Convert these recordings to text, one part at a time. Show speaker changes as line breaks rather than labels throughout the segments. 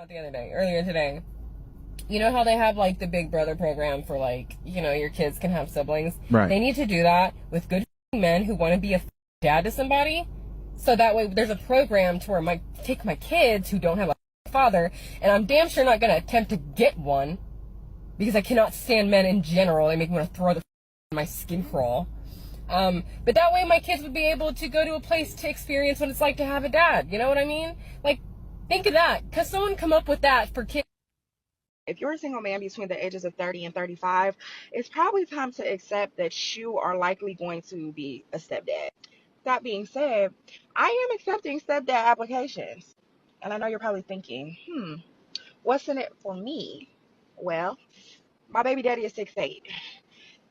Earlier today. You know how they have like the Big Brother program for like, your kids can have siblings?
Right.
They need to do that with good men who want to be a dad to somebody. So that way there's a program to where take my kids who don't have a father, and I'm damn sure not going to attempt to get one because I cannot stand men in general. They make me want to throw the in my skin crawl. But that way my kids would be able to go to a place to experience what it's like to have a dad. You know what I mean? Like, think of that. Because someone come up with that for kids.
If you're a single man between the ages of 30 and 35, it's probably time to accept that you are likely going to be a stepdad. That being said, I am accepting stepdad applications. And I know you're probably thinking, what's in it for me? Well, my baby daddy is 6'8".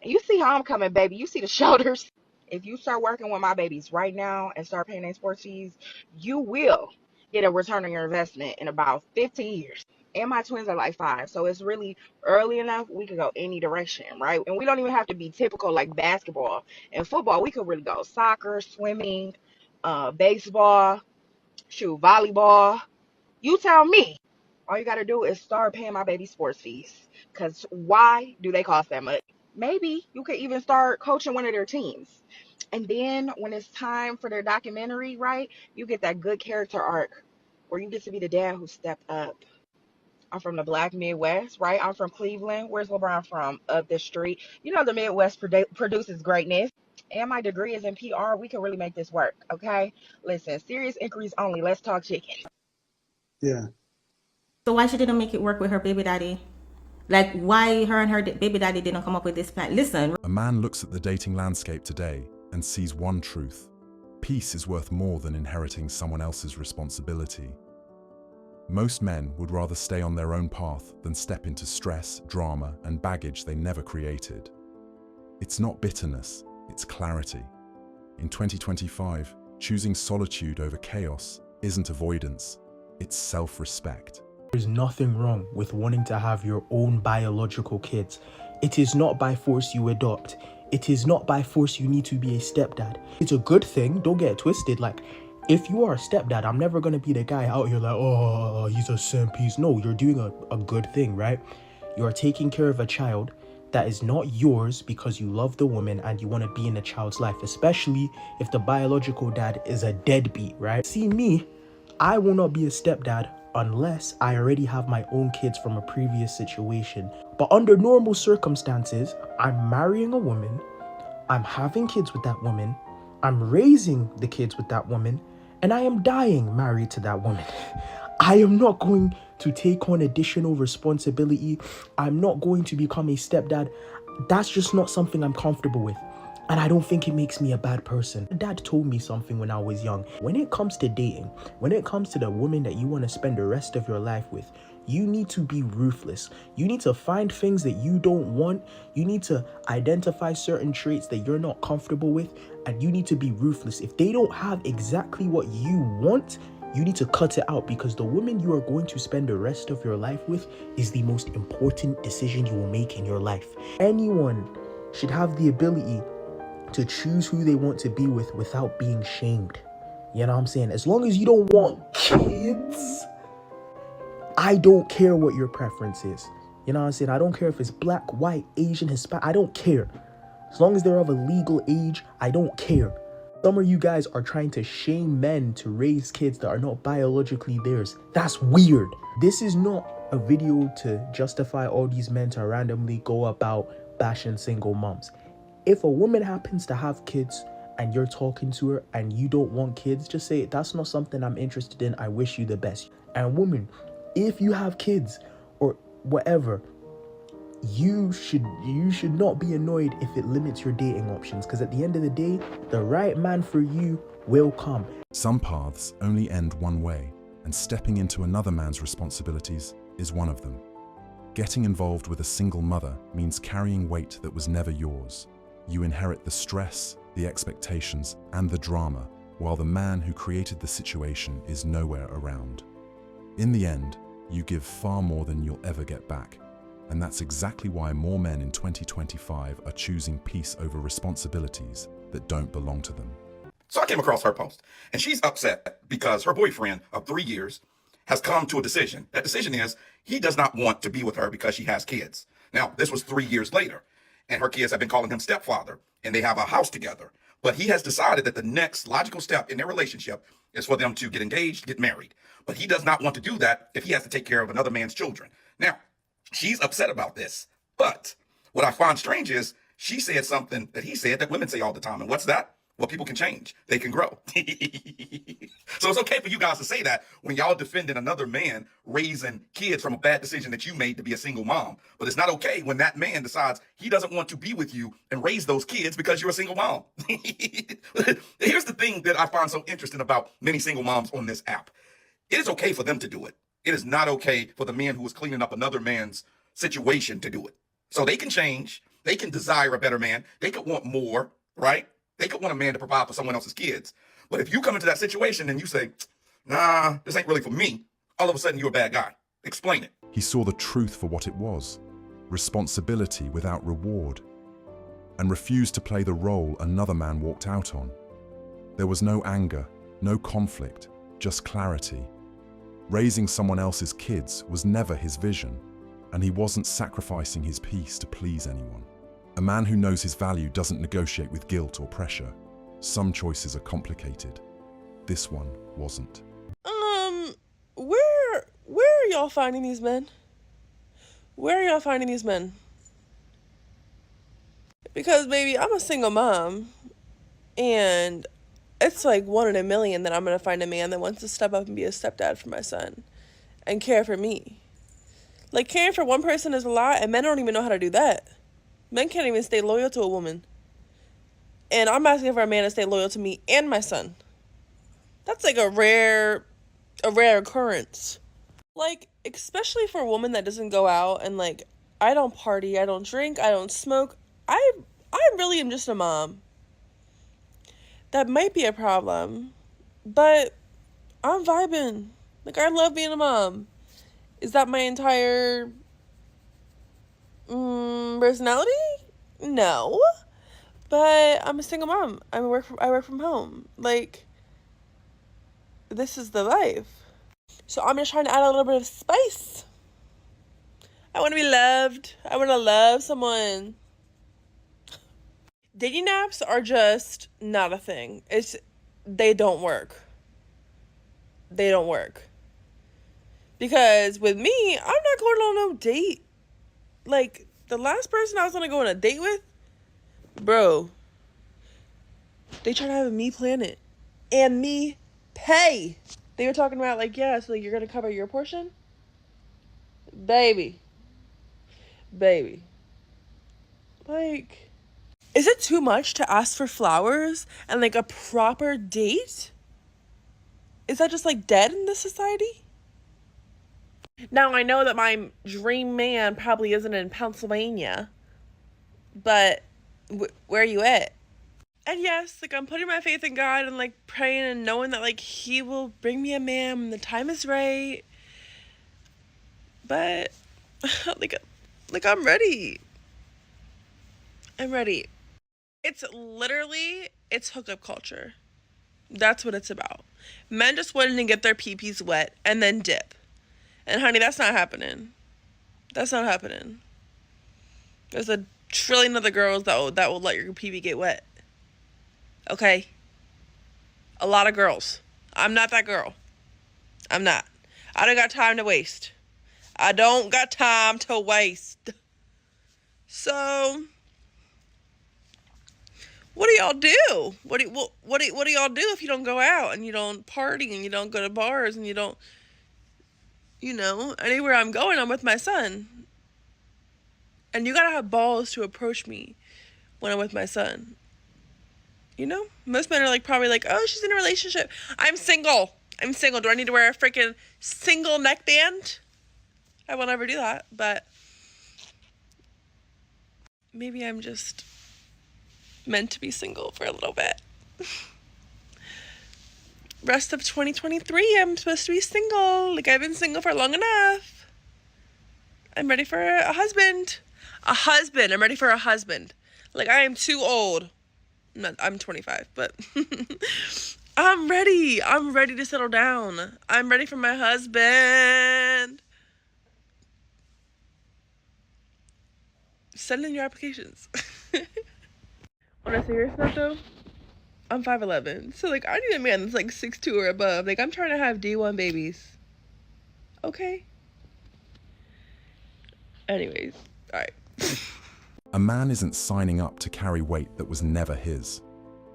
And you see how I'm coming, baby. You see the shoulders. If you start working with my babies right now and start paying their sports fees, you will get a return on your investment in about 15 years. And my twins are like 5, so it's really early enough. We could go any direction, right? And we don't even have to be typical like basketball and football. We could really go soccer, swimming, baseball, volleyball. You tell me. All you got to do is start paying my baby sports fees. Because why do they cost that much? Maybe you could even start coaching one of their teams. And then when it's time for their documentary, right, you get that good character arc where you get to be the dad who stepped up. I'm from the Black Midwest, right? I'm from Cleveland. Where's LeBron from? Up the street. You know the Midwest produces greatness. And my degree is in PR. We can really make this work, okay? Listen, serious inquiries only. Let's talk chicken.
Yeah.
So why she didn't make it work with her baby daddy? Like, why her and her baby daddy didn't come up with this plan? Listen.
A man looks at the dating landscape today and sees one truth. Peace is worth more than inheriting someone else's responsibility. Most men would rather stay on their own path than step into stress, drama, and baggage they never created. It's not bitterness, it's clarity. In 2025, choosing solitude over chaos isn't avoidance, it's self-respect.
There's nothing wrong with wanting to have your own biological kids. It is not by force you adopt. It is not by force you need to be a stepdad. It's a good thing, don't get it twisted. Like, if you are a stepdad, I'm never going to be the guy out here like, oh, he's a centerpiece. No, you're doing a good thing, right? You're taking care of a child that is not yours because you love the woman and you want to be in the child's life, especially if the biological dad is a deadbeat, right? See me, I will not be a stepdad unless I already have my own kids from a previous situation. But under normal circumstances, I'm marrying a woman, I'm having kids with that woman, I'm raising the kids with that woman, and I am dying married to that woman. I am not going to take on additional responsibility. I'm not going to become a stepdad. That's just not something I'm comfortable with. And I don't think it makes me a bad person. Dad told me something when I was young. When it comes to dating, when it comes to the woman that you want to spend the rest of your life with, you need to be ruthless. You need to find things that you don't want. You need to identify certain traits that you're not comfortable with, and you need to be ruthless. If they don't have exactly what you want, you need to cut it out, because the woman you are going to spend the rest of your life with is the most important decision you will make in your life. Anyone should have the ability to choose who they want to be with without being shamed. You know what I'm saying? As long as you don't want kids, I don't care what your preference is. You know what I'm saying? I don't care if it's black, white, Asian, Hispanic. I don't care. As long as they're of a legal age, I don't care. Some of you guys are trying to shame men to raise kids that are not biologically theirs. That's weird. This is not a video to justify all these men to randomly go about bashing single moms. If a woman happens to have kids and you're talking to her and you don't want kids, just say, that's not something I'm interested in. I wish you the best. And woman, if you have kids or whatever, you should not be annoyed if it limits your dating options, because at the end of the day, the right man for you will come.
Some paths only end one way, and stepping into another man's responsibilities is one of them. Getting involved with a single mother means carrying weight that was never yours. You inherit the stress, the expectations, and the drama, while the man who created the situation is nowhere around. In the end, you give far more than you'll ever get back. And that's exactly why more men in 2025 are choosing peace over responsibilities that don't belong to them.
So I came across her post, and she's upset because her boyfriend of 3 years
has come to a decision. That decision is he does not want to be with her because she has kids. Now, this was 3 years later, and her kids have been calling him stepfather, and they have a house together. But he has decided that the next logical step in their relationship is for them to get engaged, get married. But he does not want to do that if he has to take care of another man's children. Now, she's upset about this. But what I find strange is she said something that he said that women say all the time. And what's that? Well, people can change. They can grow. So it's okay for you guys to say that when y'all defending another man raising kids from a bad decision that you made to be a single mom. But it's not okay when that man decides he doesn't want to be with you and raise those kids because you're a single mom. Here's the thing that I find so interesting about many single moms on this app. It is okay for them to do it. It is not okay for the man who is cleaning up another man's situation to do it. So they can change. They can desire a better man. They could want more, right? They could want a man to provide for someone else's kids. But if you come into that situation and you say, nah, this ain't really for me, all of a sudden you're a bad guy. Explain it.
He saw the truth for what it was, responsibility without reward, and refused to play the role another man walked out on. There was no anger, no conflict, just clarity. Raising someone else's kids was never his vision, and he wasn't sacrificing his peace to please anyone. A man who knows his value doesn't negotiate with guilt or pressure. Some choices are complicated. This one wasn't.
Where are y'all finding these men? Where are y'all finding these men? Because, baby, I'm a single mom, and it's like 1 in a million that I'm going to find a man that wants to step up and be a stepdad for my son and care for me. Like, caring for one person is a lot, and men don't even know how to do that. Men can't even stay loyal to a woman. And I'm asking for a man to stay loyal to me and my son. That's like a rare occurrence. Like, especially for a woman that doesn't go out and, like, I don't party, I don't drink, I don't smoke. I really am just a mom. That might be a problem, but I'm vibing. Like, I love being a mom. Is that my entire personality? No. But I'm a single mom. I work from home. Like, this is the life. So I'm just trying to add a little bit of spice. I want to be loved. I want to love someone. Dating apps are just not a thing. They don't work. They don't work. Because with me, I'm not going on no date. Like, the last person I was going to go on a date with, bro, they tried to have me plan it and me pay. They were talking about, like, yeah, so, like, you're going to cover your portion? Baby. Like, is it too much to ask for flowers and, like, a proper date? Is that just, like, dead in this society? Now, I know that my dream man probably isn't in Pennsylvania, but where are you at? And yes, like, I'm putting my faith in God and, like, praying and knowing that, like, he will bring me a man when the time is right. But, like, I'm ready. I'm ready. It's hookup culture. That's what it's about. Men just wanting to get their pee-pees wet and then dip. And honey, that's not happening. That's not happening. There's a trillion other girls that will let your pee-pee get wet. Okay? A lot of girls. I'm not that girl. I'm not. I don't got time to waste. I don't got time to waste. So, what do y'all do? What do y'all do if you don't go out and you don't party and you don't go to bars and you don't, anywhere I'm going, I'm with my son. And you gotta have balls to approach me when I'm with my son. Most men are like, probably like, oh, she's in a relationship. I'm single. Do I need to wear a freaking single neckband? I will never do that, but maybe I'm just meant to be single for a little bit. Rest of 2023, I'm supposed to be single. Like, I've been single for long enough. I'm ready for a husband. I'm ready for a husband. Like, I am too old. I'm 25, but I'm ready. I'm ready to settle down. I'm ready for my husband. Send in your applications. On a serious note though, I'm 5'11", so like I need a man that's like 6'2" or above. Like I'm trying to have D1 babies. Okay. Anyways, all right.
A man isn't signing up to carry weight that was never his.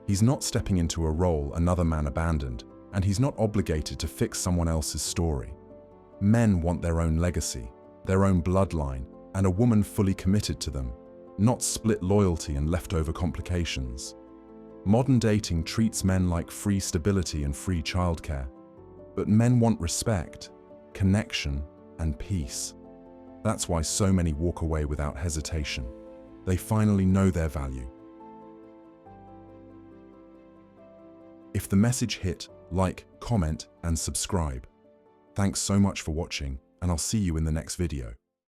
He's not stepping into a role another man abandoned, and he's not obligated to fix someone else's story. Men want their own legacy, their own bloodline, and a woman fully committed to them, not split loyalty and leftover complications. Modern dating treats men like free stability and free childcare, but men want respect, connection, and peace. That's why so many walk away without hesitation. They finally know their value. If the message hit, like, comment, and subscribe. Thanks so much for watching, and I'll see you in the next video.